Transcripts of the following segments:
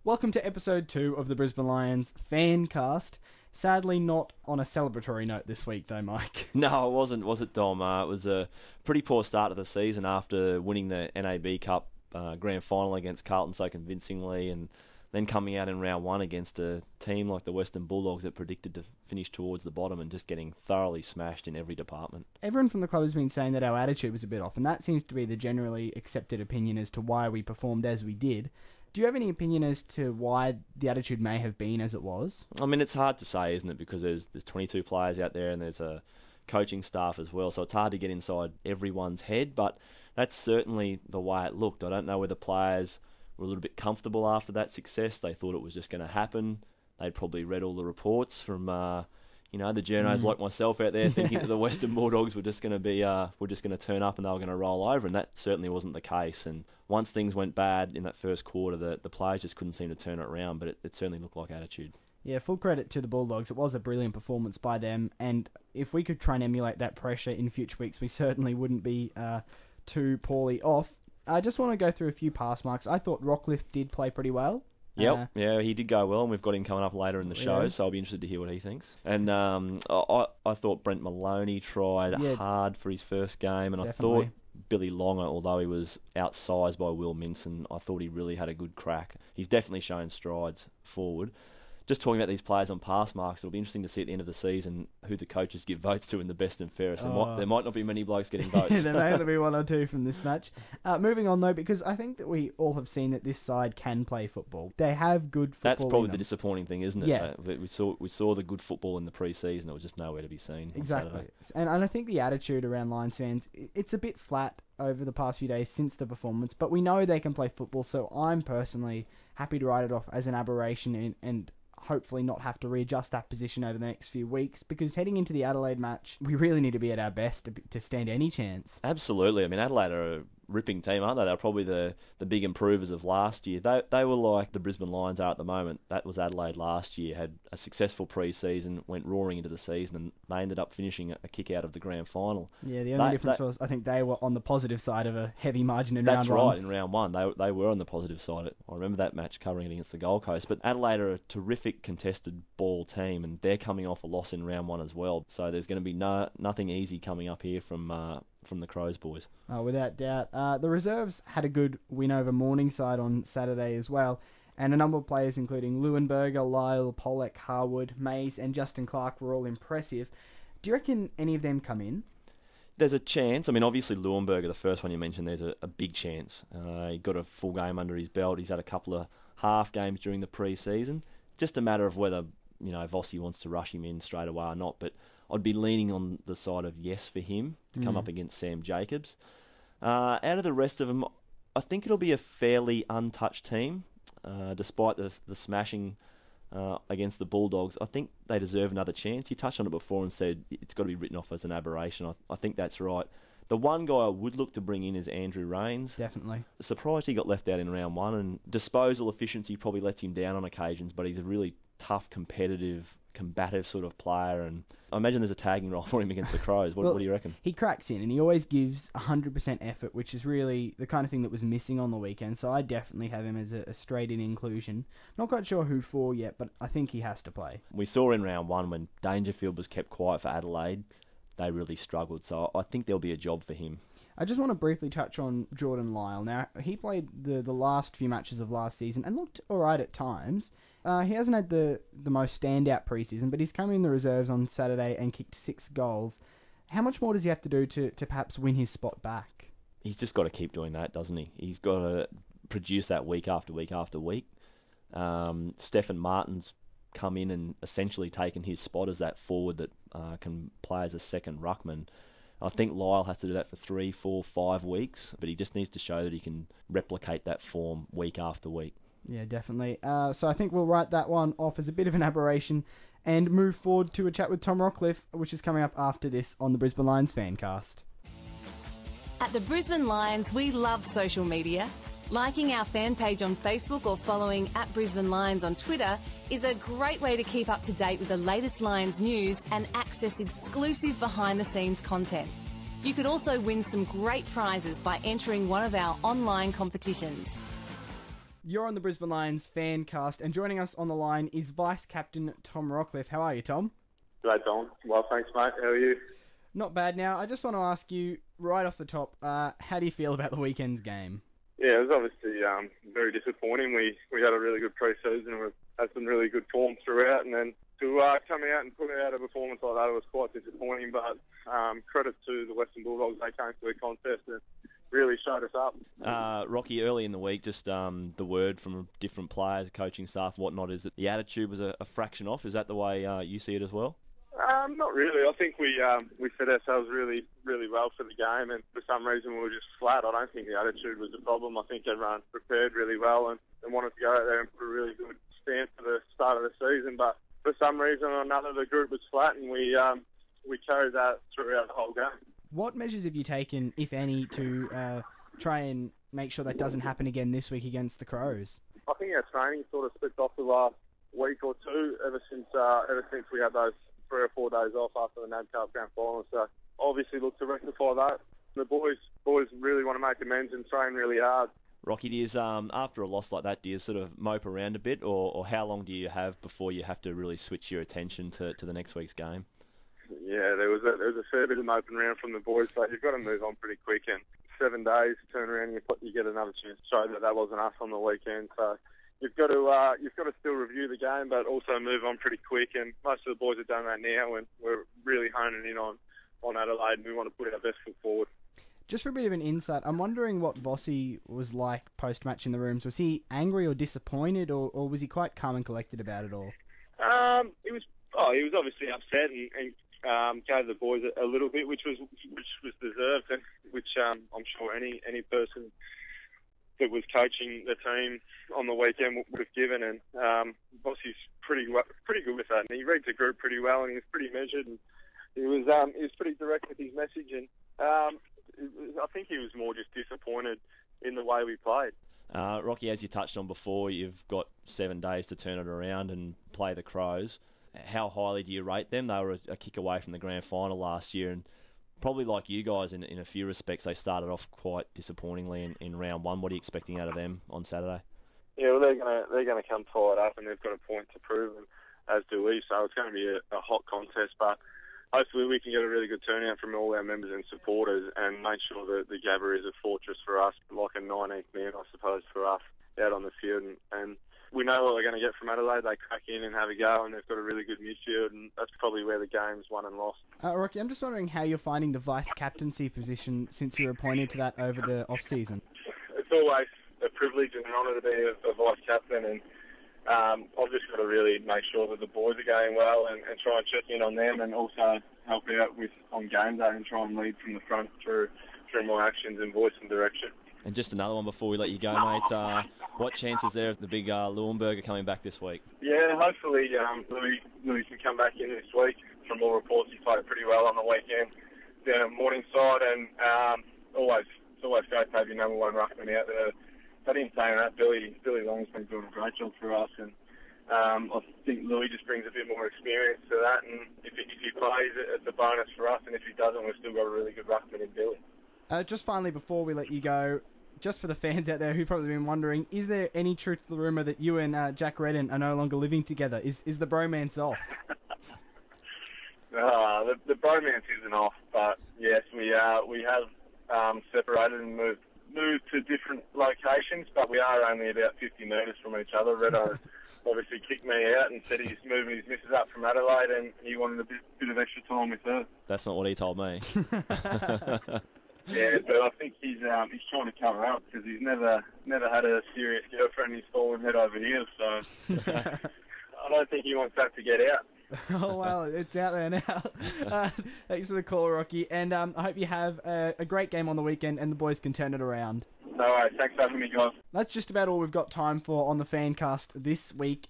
Welcome to episode 2 of the Brisbane Lions Fancast. Sadly not on a celebratory note this week though, Mike. No, it wasn't, was it, Dom? It was a pretty poor start to the season after winning the NAB Cup grand final against Carlton so convincingly, and then coming out in round 1 against a team like the Western Bulldogs that predicted to finish towards the bottom and just getting thoroughly smashed in every department. Everyone from the club has been saying that our attitude was a bit off, and that seems to be the generally accepted opinion as to why we performed as we did. Do you have any opinion as to why the attitude may have been as it was? I mean, it's hard to say, isn't it? Because there's 22 players out there and there's a coaching staff as well, so it's hard to get inside everyone's head, but that's certainly the way it looked. I don't know whether players were a little bit comfortable after that success. They thought it was just going to happen. They'd probably read all the reports from the journos like myself out there thinking that the Western Bulldogs were just going to be were just going to turn up and they were going to roll over, and that certainly wasn't the case. And once things went bad in that first quarter, the players just couldn't seem to turn it around, but it certainly looked like attitude. Yeah, full credit to the Bulldogs. It was a brilliant performance by them, and if we could try and emulate that pressure in future weeks, we certainly wouldn't be too poorly off. I just want to go through a few pass marks. I thought Rockliff did play pretty well. Yep, yeah, he did go well, and we've got him coming up later in the show, so I'll be interested to hear what he thinks. And I thought Brent Maloney tried hard for his first game, and definitely. I thought Billy Longer, although he was outsized by Will Minson, I thought he really had a good crack. He's definitely shown strides forward. Just talking about these players on pass marks, it'll be interesting to see at the end of the season who the coaches give votes to in the best and fairest. There might not be many blokes getting votes. There may only be one or two from this match. Moving on, though, because I think that we all have seen that this side can play football. They have good football. That's probably the disappointing thing, isn't it? Yeah. We saw the good football in the pre-season. It was just nowhere to be seen. Exactly. And I think the attitude around Lions fans, it's a bit flat over the past few days since the performance, but we know they can play football, so I'm personally happy to write it off as an aberration and hopefully not have to readjust that position over the next few weeks, because heading into the Adelaide match, we really need to be at our best to stand any chance. Absolutely. I mean, Adelaide are a ripping team, aren't they? They're probably the big improvers of last year. They were like the Brisbane Lions are at the moment. That was Adelaide last year, had a successful pre-season, went roaring into the season, and they ended up finishing a kick out of the grand final. Yeah, the only difference was I think they were on the positive side of a heavy margin in round 1. That's right, in round 1. They were on the positive side. I remember that match covering it against the Gold Coast. But Adelaide are a terrific contested ball team, and they're coming off a loss in round 1 as well. So there's going to be nothing easy coming up here from the Crows boys. Oh, without doubt. The reserves had a good win over Morningside on Saturday as well, and a number of players including Leuenberger, Lyle, Pollack, Harwood, Mays and Justin Clark were all impressive. Do you reckon any of them come in? There's a chance. I mean, obviously Leuenberger, the first one you mentioned, there's a big chance. He got a full game under his belt. He's had a couple of half games during the pre-season. Just a matter of whether Vossi wants to rush him in straight away or not, but I'd be leaning on the side of yes for him to come up against Sam Jacobs. Out of the rest of them, I think it'll be a fairly untouched team, despite the smashing against the Bulldogs. I think they deserve another chance. You touched on it before and said it's got to be written off as an aberration. I think that's right. The one guy I would look to bring in is Andrew Rains. Definitely. Surprised he got left out in round 1, and disposal efficiency probably lets him down on occasions, but he's a really tough, combative sort of player, and I imagine there's a tagging role for him against the Crows. What do you reckon? He cracks in, and he always gives 100% effort, which is really the kind of thing that was missing on the weekend, so I definitely have him as a straight-in inclusion. Not quite sure who for yet, but I think he has to play. We saw in round 1 when Dangerfield was kept quiet for Adelaide, they really struggled, so I think there'll be a job for him. I just want to briefly touch on Jordan Lyle. Now, he played the last few matches of last season and looked alright at times. He hasn't had the most standout preseason, but he's come in the reserves on Saturday and kicked 6 goals. How much more does he have to do to perhaps win his spot back? He's just got to keep doing that, doesn't he? He's got to produce that week after week after week. Stephen Martin's come in and essentially taken his spot as that forward that can play as a second ruckman. I think Lyle has to do that for 3, 4, 5 weeks, but he just needs to show that he can replicate that form week after week. Yeah, definitely. So I think we'll write that one off as a bit of an aberration and move forward to a chat with Tom Rockliff, which is coming up after this on the Brisbane Lions Fancast. At the Brisbane Lions, we love social media. Liking our fan page on Facebook or following at Brisbane Lions on Twitter is a great way to keep up to date with the latest Lions news and access exclusive behind-the-scenes content. You could also win some great prizes by entering one of our online competitions. You're on the Brisbane Lions Fancast, and joining us on the line is Vice Captain Tom Rockcliffe. How are you, Tom? Great, Tom. Well, thanks, mate. How are you? Not bad. Now, I just want to ask you, right off the top, how do you feel about the weekend's game? Yeah, it was obviously very disappointing. We had a really good pre-season and we've had some really good form throughout, and then to come out and put out a performance like that was quite disappointing, but credit to the Western Bulldogs. They came to the contest and really showed us up. Rocky, early in the week, just the word from different players, coaching staff, whatnot, is that the attitude was a fraction off. Is that the way you see it as well? Not really. I think we set ourselves really, really well for the game, and for some reason we were just flat. I don't think the attitude was the problem. I think everyone prepared really well and wanted to go out there and put a really good stand for the start of the season, but for some reason or another the group was flat, and we carried that throughout the whole game. What measures have you taken, if any, to try and make sure that doesn't happen again this week against the Crows? I think our training sort of slipped off the last week or two ever since we had those 3 or 4 days off after the NAB Cup Grand Final. So obviously look to rectify that. The boys really want to make amends and train really hard. Rocky, do you, after a loss like that, do you sort of mope around a bit, or how long do you have before you have to really switch your attention to the next week's game? Yeah, there was a fair bit of moping around from the boys, so you've got to move on pretty quick. And 7 days, turn around, and you get another chance to show that wasn't us on the weekend. So you've got to still review the game, but also move on pretty quick. And most of the boys have done that now, and we're really honing in on Adelaide, and we want to put our best foot forward. Just for a bit of an insight, I'm wondering what Vossi was like post-match in the rooms. Was he angry or disappointed, or was he quite calm and collected about it all? He was obviously upset and gave the boys a little bit, which was deserved, and which I'm sure any person that was coaching the team on the weekend would have given. And Vossi's pretty good with that, and he reads the group pretty well, and he was pretty measured, and he was pretty direct with his message, and I think he was more just disappointed in the way we played. Rocky, as you touched on before, you've got 7 days to turn it around and play the Crows. How highly do you rate them? They were a kick away from the grand final last year, and probably like you guys in a few respects, they started off quite disappointingly in round one. What are you expecting out of them on Saturday? Yeah, well, they're gonna come fired up, and they've got a point to prove, and as do we. So it's going to be a hot contest, but hopefully we can get a really good turnout from all our members and supporters and make sure that the Gabba is a fortress for us, like a 19th man, I suppose, for us out on the field. And we know what we're going to get from Adelaide. They crack in and have a go, and they've got a really good midfield, and that's probably where the game's won and lost. Rocky, I'm just wondering how you're finding the vice-captaincy position since you were appointed to that over the off-season. It's always a privilege and an honour to be a vice-captain, and I've just got to really make sure that the boys are going well and try and check in on them, and also help out on game day and try and lead from the front through my actions and voice and direction. And just another one before we let you go, mate. What chance is there of the big Leuenberger coming back this week? Yeah, hopefully Louis can come back in this week. From all reports, he played pretty well on the weekend down at Morningside, and it's always great to have your number one ruckman out there. But in saying that, Billy Long's been doing a great job for us, and I think Louis just brings a bit more experience to that, and if he plays, it's a bonus for us, and if he doesn't, we've still got a really good ruckman in Billy. Just finally, before we let you go, just for the fans out there who've probably been wondering, is there any truth to the rumour that you and Jack Redden are no longer living together? Is the bromance off? The bromance isn't off, but yes, we have separated and moved to different locations, but we are only about 50 metres from each other. Reddo obviously kicked me out and said he's moving his missus up from Adelaide and he wanted a bit of extra time with her. That's not what he told me. Yeah, but I think he's trying to cover up because he's never had a serious girlfriend. He's fallen head over heels, so I don't think he wants that to get out. Oh, well, it's out there now. Thanks for the call, Rocky, and I hope you have a great game on the weekend and the boys can turn it around. No worries. Thanks for having me, guys. That's just about all we've got time for on the Fancast this week.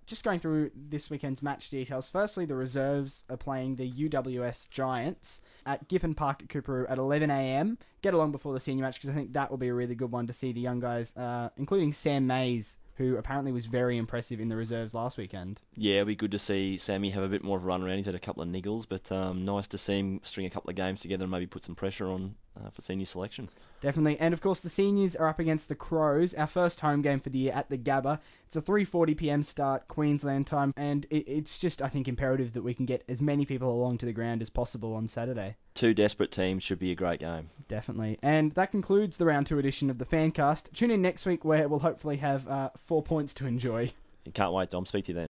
Just going through this weekend's match details. Firstly, the reserves are playing the UWS Giants at Giffen Park at Coorparoo at 11 a.m. Get along before the senior match because I think that will be a really good one to see the young guys, including Sam Mays, who apparently was very impressive in the reserves last weekend. Yeah, it'll be good to see Sammy have a bit more of a run around. He's had a couple of niggles, but nice to see him string a couple of games together and maybe put some pressure on for senior selection. Definitely. And, of course, the seniors are up against the Crows, our first home game for the year at the Gabba. It's a 3:40pm start, Queensland time, and it's just, I think, imperative that we can get as many people along to the ground as possible on Saturday. Two desperate teams, should be a great game. Definitely. And that concludes the Round 2 edition of the Fancast. Tune in next week where we'll hopefully have 4 points to enjoy. Can't wait, Dom. Speak to you then.